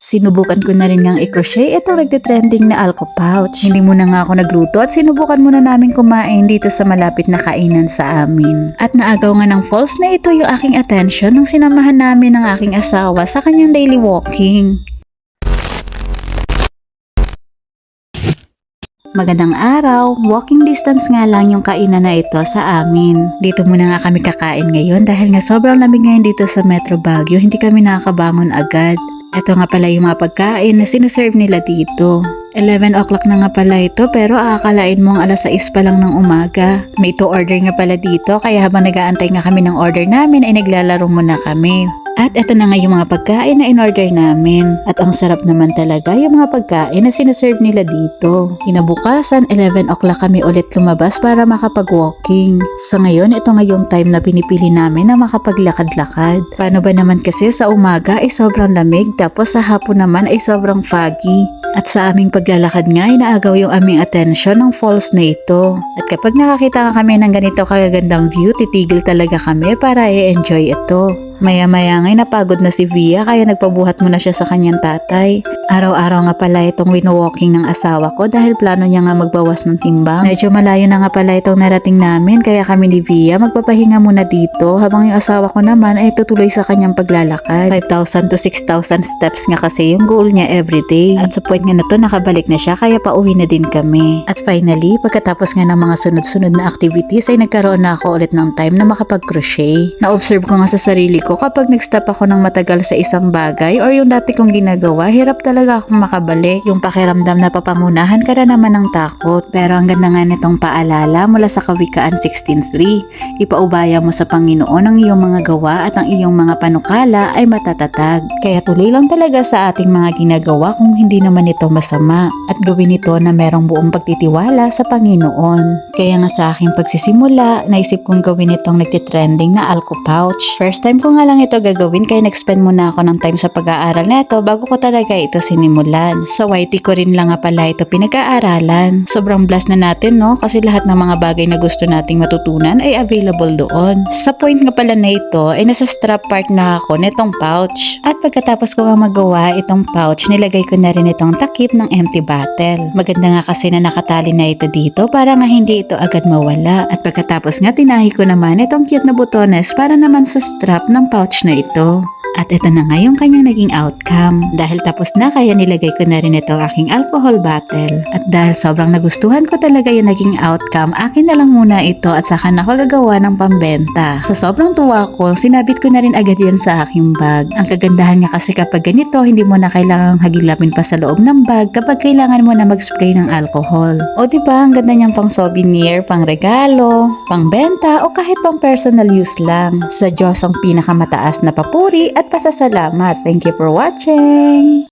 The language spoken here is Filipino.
Sinubukan ko na rin ngang i-crochet itong nagtitrending na alco pouch. Hindi muna nga ako nagluto at sinubukan muna namin kumain dito sa malapit na kainan sa amin. At naagaw nga ng falls na ito yung aking attention nung sinamahan namin ng aking asawa sa kanyang daily walking. Magandang araw, walking distance nga lang yung kainan na ito sa amin. Dito muna nga kami kakain ngayon dahil nga sobrang lamig ngayon dito sa Metro Baguio, hindi kami nakakabangon agad. Ito nga pala yung mga pagkain na sinaserve nila dito. 11 o'clock na nga pala ito pero aakalain mong alas 6 pa lang ng umaga. May to order nga pala dito kaya habang nag-aantay nga kami ng order namin ay naglalaro muna kami. At eto na nga yung mga pagkain na in-order namin. At ang sarap naman talaga yung mga pagkain na sinaserve nila dito. Kinabukasan, 11 o'clock kami ulit lumabas para makapag-walking. So ngayon, ito nga yung time na pinipili namin na makapaglakad-lakad. Paano ba naman kasi sa umaga ay sobrang lamig tapos sa hapon naman ay sobrang foggy. At sa aming paglalakad nga, inaagaw yung aming attention ng falls na ito. At kapag nakakita nga kami ng ganito kagagandang view, titigil talaga kami para i-enjoy ito. Maya-maya nga'y napagod na si Via kaya nagpabuhat muna siya sa kanyang tatay. Araw-araw nga pala itong wino-walking ng asawa ko dahil plano niya nga magbawas ng timbang. Medyo malayo na nga pala itong narating namin kaya kami ni Via magpapahinga muna dito habang yung asawa ko naman ay tutuloy sa kanyang paglalakad. 5,000 to 6,000 steps nga kasi yung goal niya everyday. At sa point nga na to nakabalik na siya kaya pauwi na din kami. At finally, pagkatapos nga ng mga sunod-sunod na activities ay nagkaroon na ako ulit ng time na makapag-crochet. Na-observe ko nga sa sarili ko kapag nag-stop ako ng matagal sa isang bagay or yung dati kong ginagawa, hirap talaga akong makabalik. Yung pakiramdam na papangunahan ka na naman ng takot. Pero ang ganda nga nitong paalala mula sa Kawikaan 16:3, ipaubaya mo sa Panginoon ang iyong mga gawa at ang iyong mga panukala ay matatatag. Kaya tuloy lang talaga sa ating mga ginagawa kung hindi naman ito masama. At gawin ito na merong buong pagtitiwala sa Panginoon. Kaya nga sa aking pagsisimula, naisip kong gawin itong nagtitrending na alco pouch. First time ko nga lang ito gagawin kaya nag-spend muna ako ng time sa pag-aaral nito bago ko talaga ito sinimulan. Sa YT ko rin lang nga pala ito pinag-aaralan. Sobrang blessed na natin no kasi lahat ng mga bagay na gusto nating matutunan ay available doon. Sa point nga pala na ito ay nasa strap part na ako nitong pouch. At pagkatapos ko nga magawa itong pouch, nilagay ko na rin itong takip ng empty bottle. Maganda nga kasi na nakatali na ito dito para nga hindi ito agad mawala. At pagkatapos nga tinahi ko naman itong cute na butones para naman sa strap ng pouch na ito. At ito na nga yung kanyang naging outcome. Dahil tapos na kaya nilagay ko na rin itong aking alcohol bottle. At dahil sobrang nagustuhan ko talaga yung naging outcome, akin na lang muna ito at saka na ako gagawa ng pambenta. Sa sobrang tuwa ko, sinabit ko na rin agad yan sa aking bag. Ang kagandahan nga kasi kapag ganito, hindi mo na kailangang hagilapin pa sa loob ng bag kapag kailangan mo na mag-spray ng alcohol. O diba, ang ganda niyang pang souvenir, pang regalo, pang benta o kahit pang personal use lang. Sa Diyos ang pinakamataas na papuri at pasasalamat. Thank you for watching!